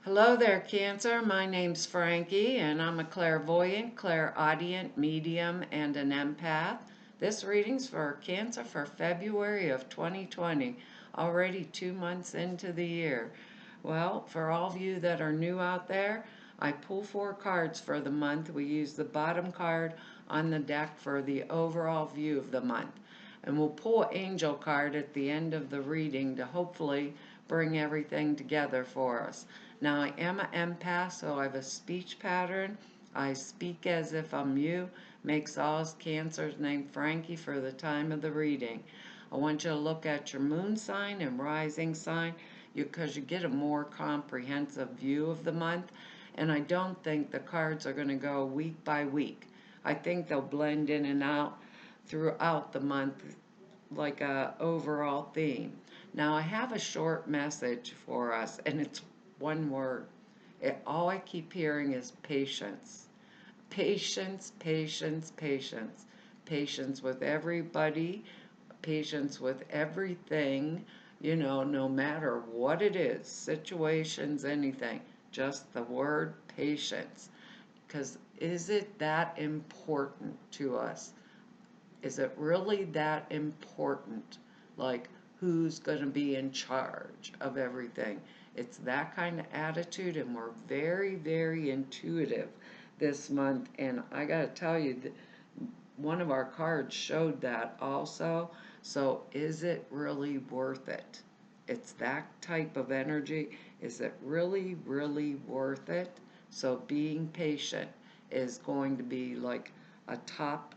Hello there, Cancer. My name's Frankie, and I'm a clairvoyant, clairaudient, medium, and an empath. This reading's for Cancer for February of 2020, already 2 months into the year. Well, for all of you that are new out there, I pull 4 cards for the month. We use the bottom card on the deck for the overall view of the month. And we'll pull an angel card at the end of the reading to hopefully bring everything together for us. Now, I am an empath, so I have a speech pattern. I speak as if I'm you. Makes all Cancers named Frankie for the time of the reading. I want you to look at your moon sign and rising sign because you get a more comprehensive view of the month. And I don't think the cards are going to go week by week. I think they'll blend in and out throughout the month like a overall theme. Now I have a short message for us, and it's one word. All I keep hearing is patience. Patience, patience, patience. Patience with everybody, patience with everything, no matter what it is, situations, anything. Just the word patience. Because is it that important to us? Is it really that important? Like, who's going to be in charge of everything? It's that kind of attitude, and we're very, very intuitive this month. And I got to tell you, that one of our cards showed that also. So, is it really worth it? It's that type of energy. Is it really, really worth it? So, being patient is going to be like a top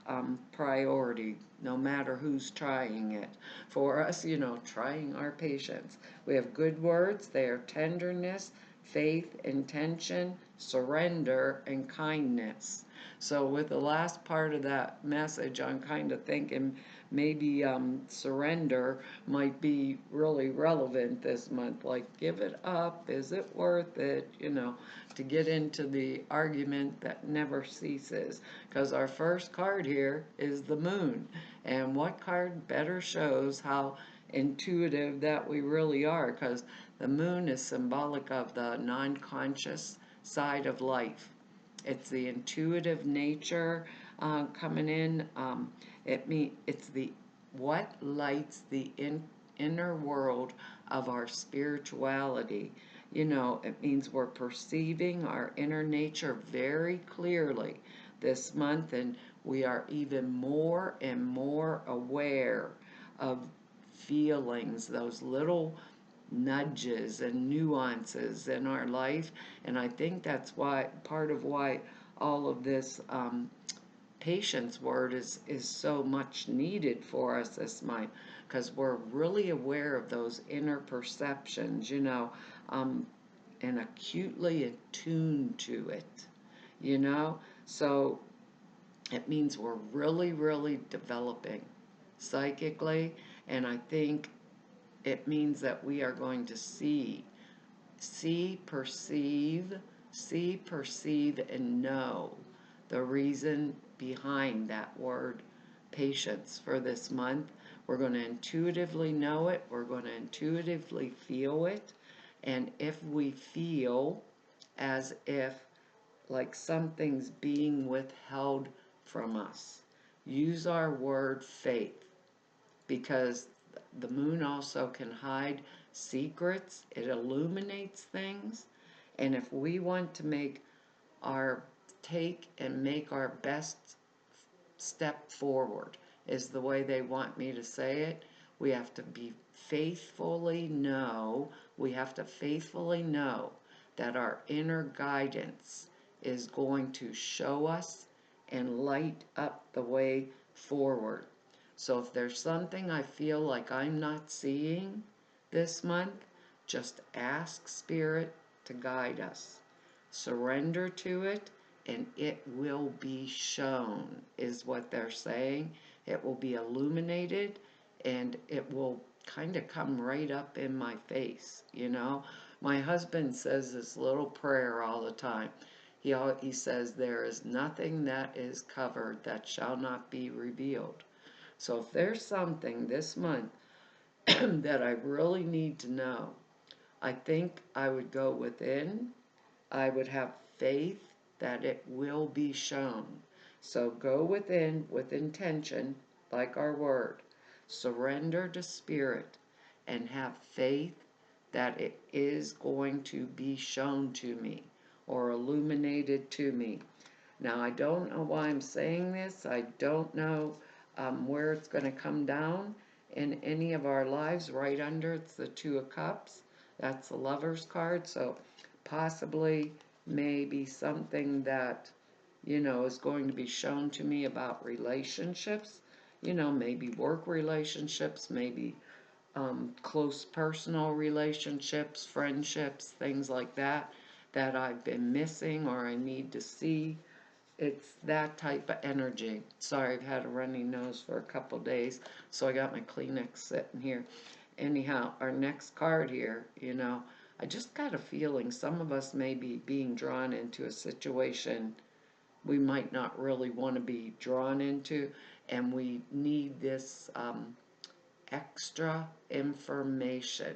priority, no matter who's trying it. For us, trying our patience. We have good words. They are tenderness, faith, intention, surrender, and kindness. So with the last part of that message, I'm kind of thinking maybe surrender might be really relevant this month. Like, give it up. Is it worth it? To get into the argument that never ceases. Because our first card here is the moon. And what card better shows how intuitive that we really are? Because the moon is symbolic of the non-conscious side of life. It's the intuitive nature coming in. It's the what lights the inner world of our spirituality. It means we're perceiving our inner nature very clearly this month, and we are even more and more aware of feelings, those little nudges and nuances in our life. And I think that's why part of why all of this patience word is so much needed for us this month, because we're really aware of those inner perceptions, and acutely attuned to it, you know. So it means we're really, really developing psychically, and I think it means that we are going to see, perceive, and know the reason behind that word patience for this month. We're going to intuitively know it, we're going to intuitively feel it, and if we feel as if like something's being withheld from us, use our word faith, because the moon also can hide secrets. It illuminates things. And if we want to make our best step forward, is the way they want me to say it, we have to faithfully know that our inner guidance is going to show us and light up the way forward. So if there's something I feel like I'm not seeing this month, just ask Spirit to guide us. Surrender to it, and it will be shown, is what they're saying. It will be illuminated, and it will kind of come right up in my face. My husband says this little prayer all the time. He says, there is nothing that is covered that shall not be revealed. So if there's something this month that I really need to know, I think I would go within. I would have faith that it will be shown. So go within with intention, like our word. Surrender to spirit and have faith that it is going to be shown to me or illuminated to me. Now, I don't know why I'm saying this. I don't know where it's going to come down in any of our lives. Right under it's the Two of Cups. That's the Lover's card. So possibly maybe something that, is going to be shown to me about relationships. Maybe work relationships, maybe close personal relationships, friendships, things like that, that I've been missing or I need to see. It's that type of energy. Sorry, I've had a runny nose for a couple days, so I got my Kleenex sitting here. Anyhow, our next card here, I just got a feeling some of us may be being drawn into a situation we might not really want to be drawn into, and we need this extra information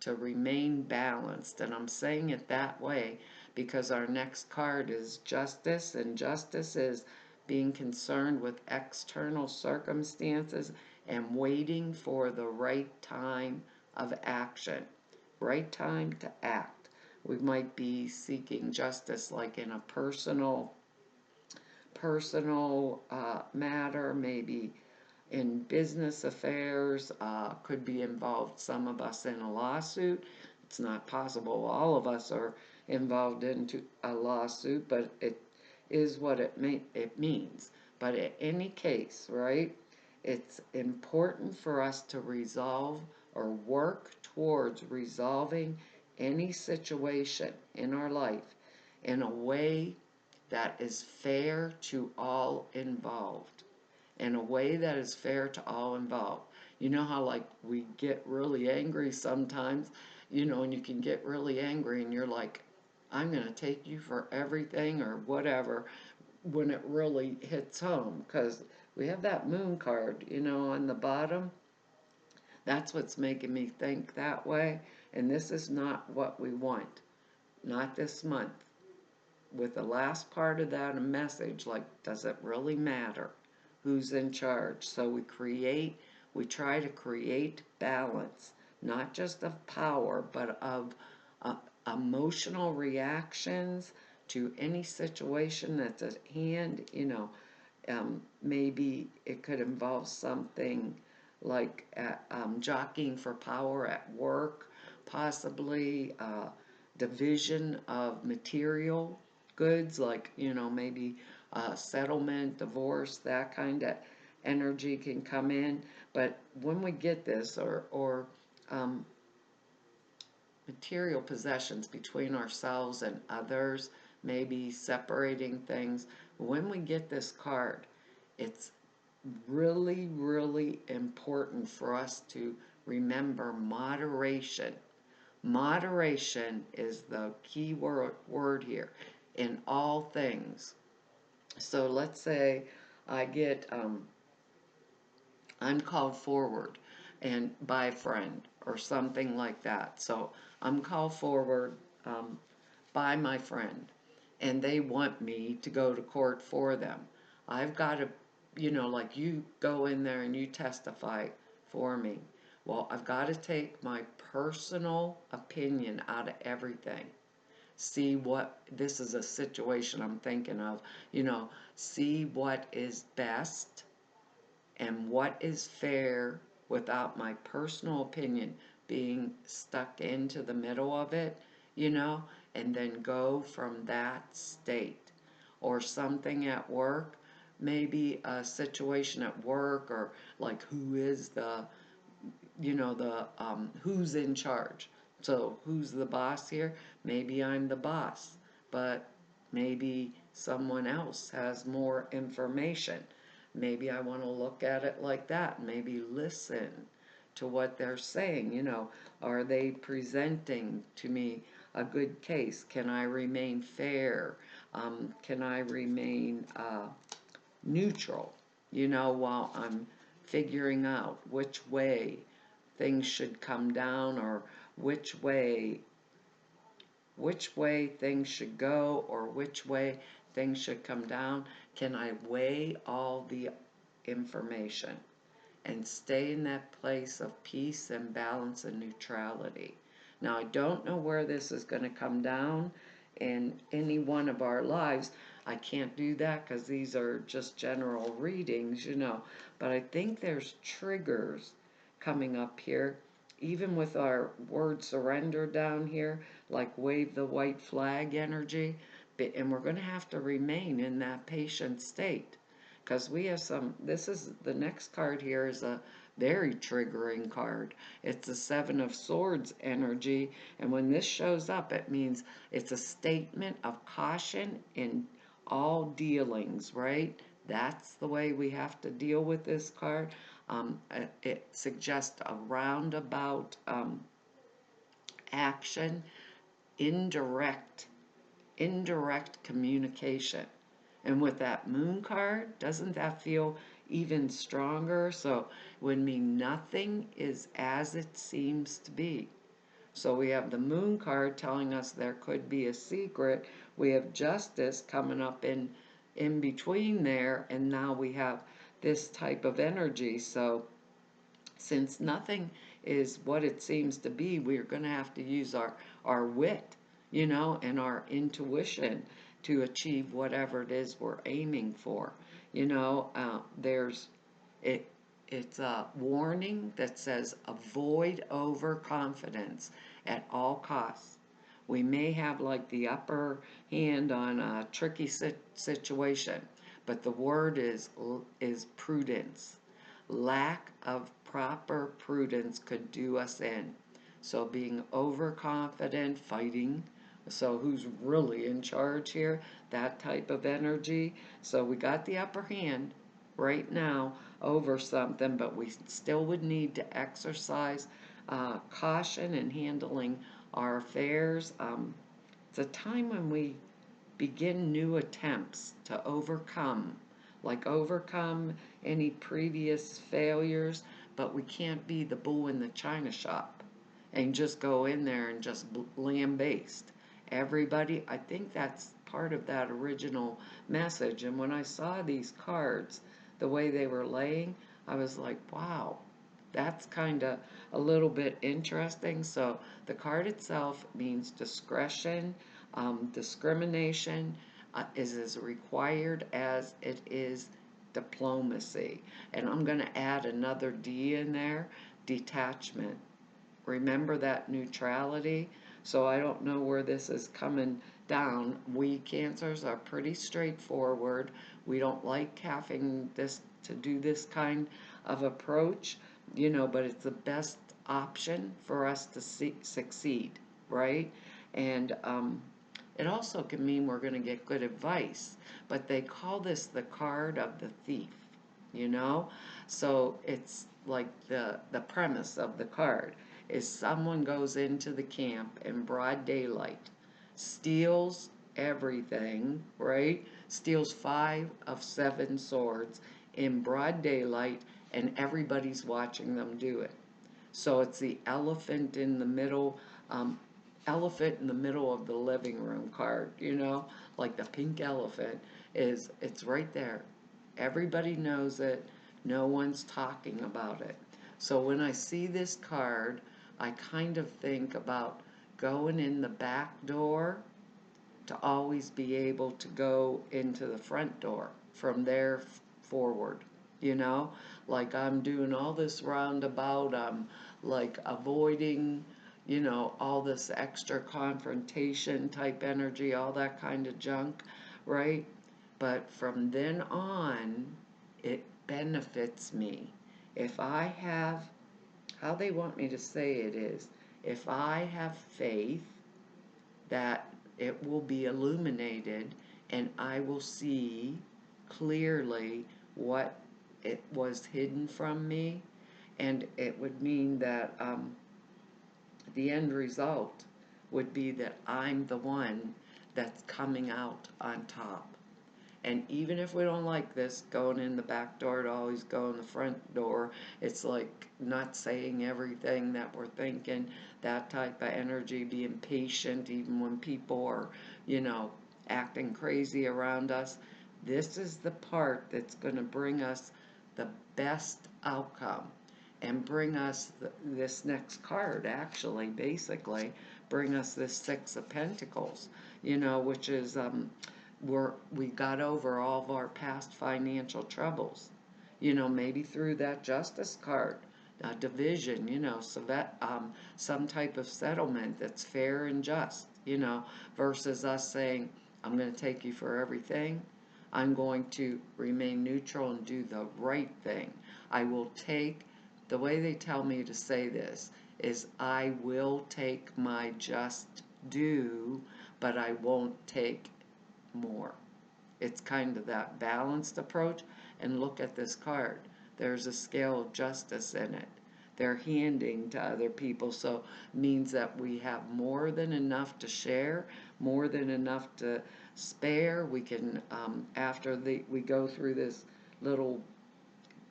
to remain balanced. And I'm saying it that way because our next card is justice, and justice is being concerned with external circumstances and waiting for the right time of action, right time to act. We might be seeking justice like in a personal matter, maybe in business affairs, could be involved, some of us in a lawsuit. It's not possible all of us are involved into a lawsuit, but it is what it means. But in any case, right, it's important for us to resolve or work towards resolving any situation in our life in a way that is fair to all involved, in a way that is fair to all involved. You know how, like, we get really angry sometimes, and you can get really angry and you're like, I'm going to take you for everything or whatever, when it really hits home. Because we have that moon card, on the bottom. That's what's making me think that way. And this is not what we want. Not this month. With the last part of that, a message like, does it really matter who's in charge? So we try to create balance, not just of power, but of emotional reactions to any situation that's at hand. Maybe it could involve something like jockeying for power at work, possibly division of material goods, like, maybe settlement, divorce, that kind of energy can come in. But when we get this, or material possessions between ourselves and others, maybe separating things, when we get this card, it's really, really important for us to remember moderation. Moderation is the key word here in all things. So let's say I get, I'm called forward and by a friend or something like that. So I'm called forward by my friend, and they want me to go to court for them. I've got to, like, you go in there and you testify for me. Well, I've got to take my personal opinion out of everything. See what, this is a situation I'm thinking of, see what is best and what is fair without my personal opinion being stuck into the middle of it, and then go from that state. Or something at work, maybe a situation at work, or like, who is who's in charge. So who's the boss here? Maybe I'm the boss, but maybe someone else has more information. Maybe I want to look at it like that. Maybe listen to what they're saying. Are they presenting to me a good case? Can I remain fair? Can I remain neutral, while I'm figuring out which way things should come down, or which way things should go or which way things should come down? Can I weigh all the information and stay in that place of peace and balance and neutrality? Now, I don't know where this is going to come down in any one of our lives. I can't do that because these are just general readings, but I think there's triggers coming up here, even with our word surrender down here, like wave the white flag energy. And we're going to have to remain in that patient state because we have this is the next card here is a very triggering card. It's the Seven of Swords energy, and when this shows up, it means it's a statement of caution in all dealings, right? That's the way we have to deal with this card. It suggests a roundabout action, indirect communication. And with that Moon card, doesn't that feel even stronger? So it would mean nothing is as it seems to be. So we have the Moon card telling us there could be a secret. We have Justice coming up in between there, and now we have this type of energy. So since nothing is what it seems to be, we're going to have to use our wit, and our intuition to achieve whatever it is we're aiming for. There's it. It's a warning that says avoid overconfidence at all costs. We may have like the upper hand on a tricky situation, but the word is prudence. Lack of proper prudence could do us in. So being overconfident, fighting. So who's really in charge here? That type of energy. So we got the upper hand right now over something, but we still would need to exercise caution in handling our affairs. It's a time when we begin new attempts to overcome any previous failures, but we can't be the bull in the china shop and just go in there and just lambaste everybody. I think that's part of that original message. And when I saw these cards, the way they were laying, I was like, wow, that's kind of a little bit interesting. So the card itself means discretion, discrimination is as required as it is diplomacy. And I'm going to add another D in there, detachment. Remember that neutrality. So I don't know where this is coming down. We Cancers are pretty straightforward. We don't like having to do this kind of approach, but it's the best option for us to succeed, right? And it also can mean we're going to get good advice, but they call this the card of the thief, you know? So it's like the premise of the card is someone goes into the camp in broad daylight, steals everything, right? Steals 5 of 7 swords in broad daylight, and everybody's watching them do it. So it's the elephant in the middle, elephant in the middle of the living room card, like the pink elephant it's right there. Everybody knows it. No one's talking about it. So when I see this card, I kind of think about going in the back door to always be able to go into the front door from there forward, like I'm doing all this roundabout, I'm like avoiding, all this extra confrontation type energy, all that kind of junk, right? But from then on, it benefits me. If I have, how they want me to say it is, if I have faith that it will be illuminated and I will see clearly what it was hidden from me, and it would mean that the end result would be that I'm the one that's coming out on top. And even if we don't like this, going in the back door to always go in the front door, it's like not saying everything that we're thinking, that type of energy, being patient even when people are, you know, acting crazy around us. This is the part that's going to bring us the best outcome and bring us this next card, actually, basically, bring us this Six of Pentacles, you know, which is we got over all of our past financial troubles, you know, maybe through that Justice card, division, you know, so that some type of settlement that's fair and just, you know, versus us saying, I'm going to take you for everything. I'm going to remain neutral and do the right thing. I will take, the way they tell me to say this is, I will take my just due, but I won't take more. It's kind of that balanced approach. And look at this card. There's a scale of justice in it. They're handing to other people, so means that we have more than enough to share, more than enough to spare. We can, after we go through this little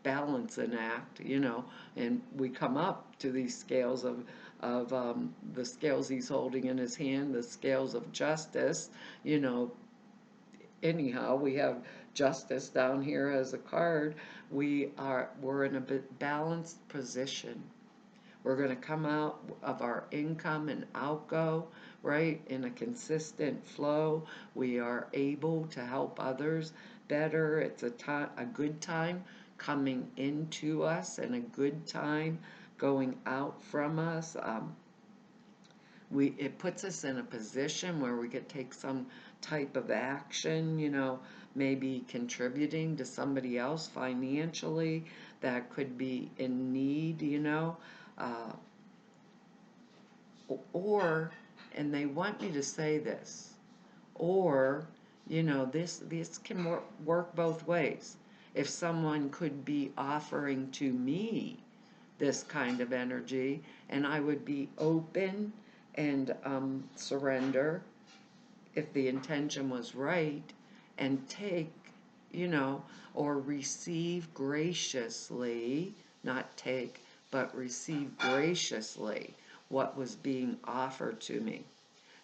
balancing act, you know, and we come up to these scales of the scales he's holding in his hand, the scales of justice, you know. Anyhow, we have justice down here as a card. We're in a balanced position. We're going to come out of our income and outgo, right, in a consistent flow. We are able to help others better. It's a good time coming into us and a good time going out from us. It puts us in a position where we could take some type of action, you know, maybe contributing to somebody else financially that could be in need, you know, uh, or, and they want me to say this, or, you know, this can work both ways. If someone could be offering to me this kind of energy, and I would be open and surrender if the intention was right, and take, you know, or receive graciously, not take, but receive graciously what was being offered to me.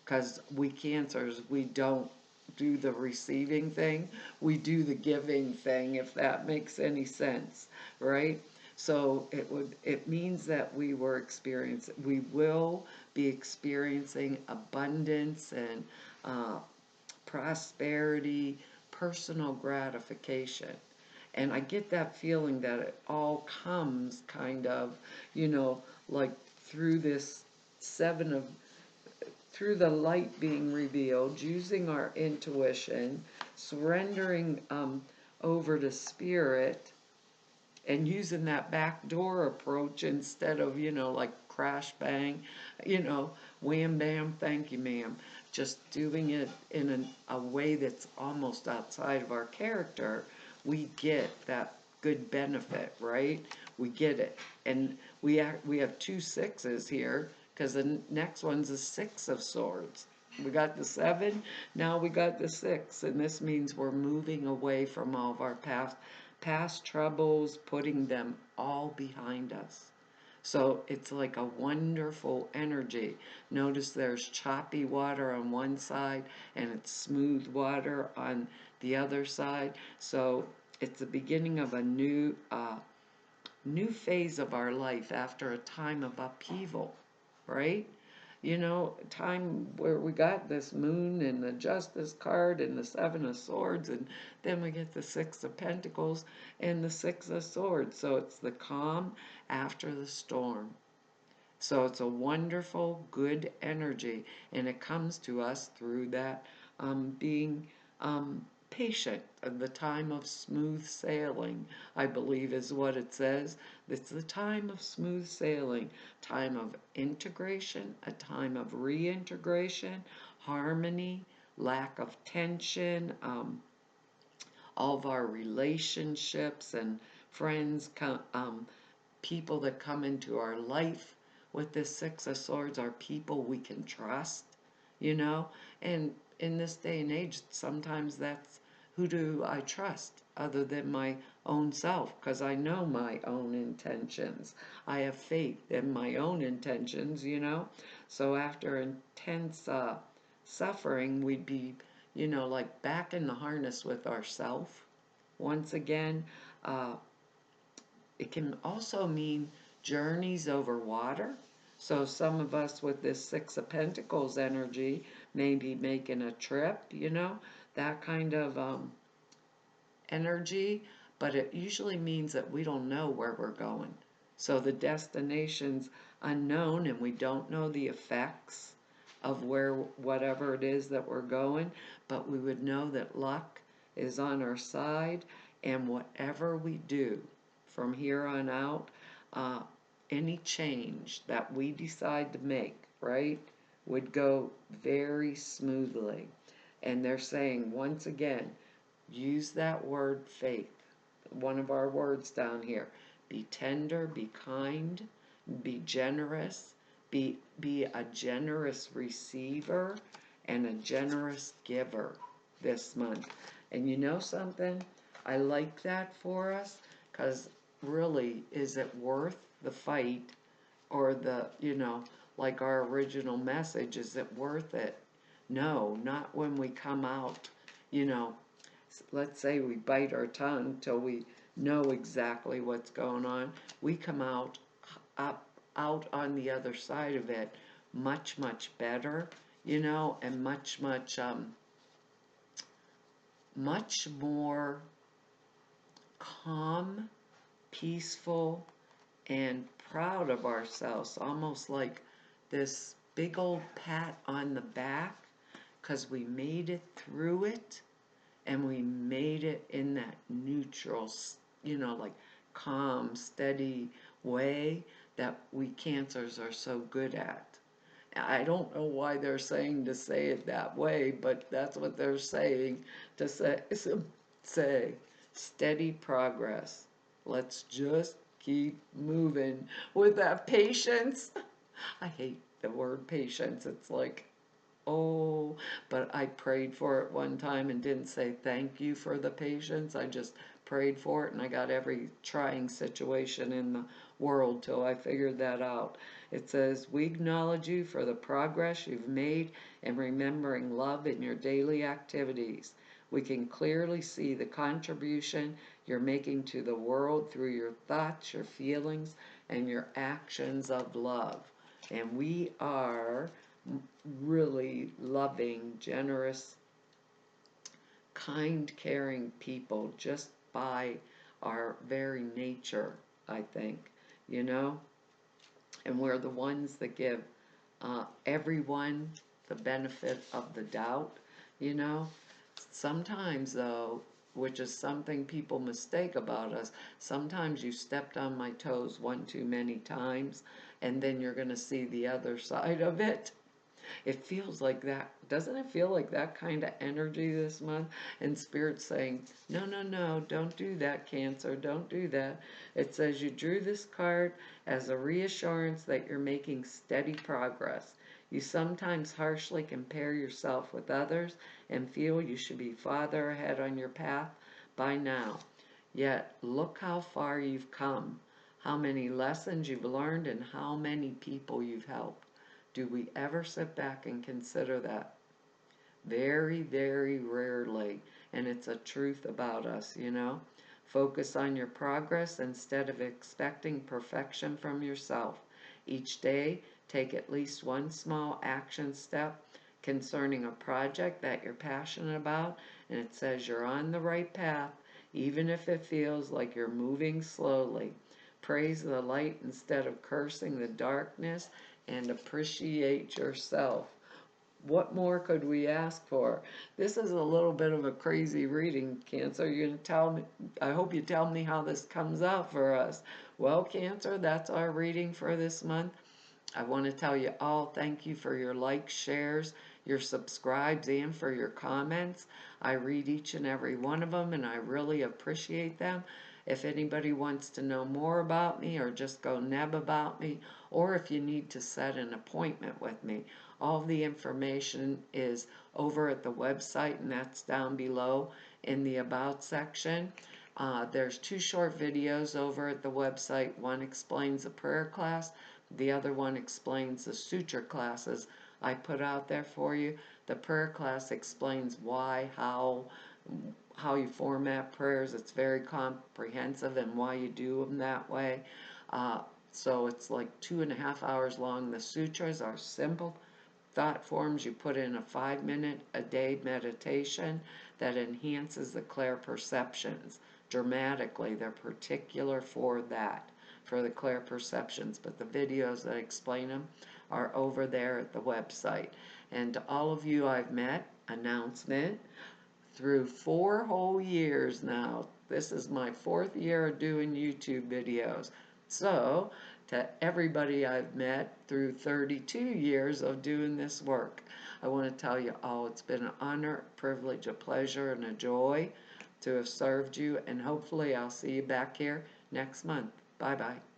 Because we Cancers, we don't do the receiving thing, we do the giving thing, if that makes any sense, right? So it means that we will be experiencing abundance and prosperity, personal gratification. And I get that feeling that it all comes kind of, you know, like through this seven of, through the light being revealed, using our intuition, surrendering over to spirit, and using that back door approach instead of, you know, like crash bang, you know, wham bam, thank you ma'am. Just doing it in a way that's almost outside of our character, we get that good benefit, right? We get it. And we have two sixes here, because the next one's a Six of Swords. We got the 7, now we got the 6, and this means we're moving away from all of our past troubles, putting them all behind us. So it's like a wonderful energy. Notice there's choppy water on one side and it's smooth water on the other side. So it's the beginning of a new phase of our life after a time of upheaval, right? You know, time where we got this moon and the justice card and the 7 of swords, and then we get the 6 of pentacles and the 6 of swords. So it's the calm after the storm. So it's a wonderful, good energy, and it comes to us through that being patient. The time of smooth sailing, I believe, is what it says. It's the time of smooth sailing, time of integration, a time of reintegration, harmony, lack of tension. All of our relationships and friends people that come into our life with this 6 of swords are people we can trust, you know, and in this day and age, sometimes that's who do I trust other than my own self? Because I know my own intentions. I have faith in my own intentions. So after intense suffering, we'd be, like back in the harness with ourself. Once again, uh, it can also mean journeys over water. So some of us with this Six of Pentacles energy may be making a trip, that kind of energy, but it usually means that we don't know where we're going. So the destination's unknown and we don't know the effects of whatever it is that we're going, but we would know that luck is on our side, and whatever we do from here on out, uh, any change that we decide to make, right, would go very smoothly. And they're saying, once again, use that word faith, one of our words down here. Be tender, be kind, be generous, be a generous receiver and a generous giver this month. And you know something? I like that for us, because really, is it worth the fight, or like our original message, is it worth it? No, not when we come out, you know, let's say we bite our tongue till we know exactly what's going on. We come up out on the other side of it much, much better, and much more calm, peaceful, and proud of ourselves, almost like this big old pat on the back, because we made it through it, and we made it in that neutral, like calm, steady way that we Cancers are so good at. I don't know why they're saying to say it that way, but that's what they're saying, to say steady progress. Let's just keep moving with that patience. I hate the word patience. It's like, oh, but I prayed for it one time and didn't say thank you for the patience. I just prayed for it, and I got every trying situation in the world till I figured that out. It says, we acknowledge you for the progress you've made in remembering love in your daily activities. We can clearly see the contribution you're making to the world through your thoughts, your feelings, and your actions of love. And we are really loving, generous, kind, caring people just by our very nature, I think, you know? And we're the ones that give everyone the benefit of the doubt, you know? Sometimes, though, which is something people mistake about us, sometimes you stepped on my toes one too many times, and then you're going to see the other side of it. It feels like that. Doesn't it feel like that kind of energy this month? And Spirit's saying, no, no, no, don't do that, Cancer. Don't do that. It says you drew this card as a reassurance that you're making steady progress. You sometimes harshly compare yourself with others and feel you should be farther ahead on your path by now. Yet, look how far you've come, how many lessons you've learned, and how many people you've helped. Do we ever sit back and consider that? Very, very rarely. And it's a truth about us. Focus on your progress instead of expecting perfection from yourself. Each day, take at least one small action step concerning a project that you're passionate about, and it says you're on the right path, even if it feels like you're moving slowly. Praise the light instead of cursing the darkness, and appreciate yourself. What more could we ask for? This is a little bit of a crazy reading, Cancer. You're going to tell me, I hope you tell me how this comes out for us. Well, Cancer, that's our reading for this month. I want to tell you all thank you for your likes, shares, your subscribes, and for your comments. I read each and every one of them, and I really appreciate them. If anybody wants to know more about me or just go neb about me, or if you need to set an appointment with me, All the information is over at the website, and that's down below in the About section. There's 2 short videos over at the website. One explains the prayer class, the other one explains the suture classes I put out there for you. The prayer class explains why, how you format prayers. It's very comprehensive and why you do them that way. So it's like 2.5 hours long. The sutras are simple thought forms. You put in a 5-minute a day meditation that enhances the clair perceptions dramatically. They're particular for that, for the clair perceptions, but the videos that explain them are over there at the website. And to all of you I've met, announcement, through 4 whole years now. This is my 4th year of doing YouTube videos. So, to everybody I've met through 32 years of doing this work, I want to tell you all it's been an honor, a privilege, a pleasure, and a joy to have served you, and hopefully I'll see you back here next month. Bye-bye.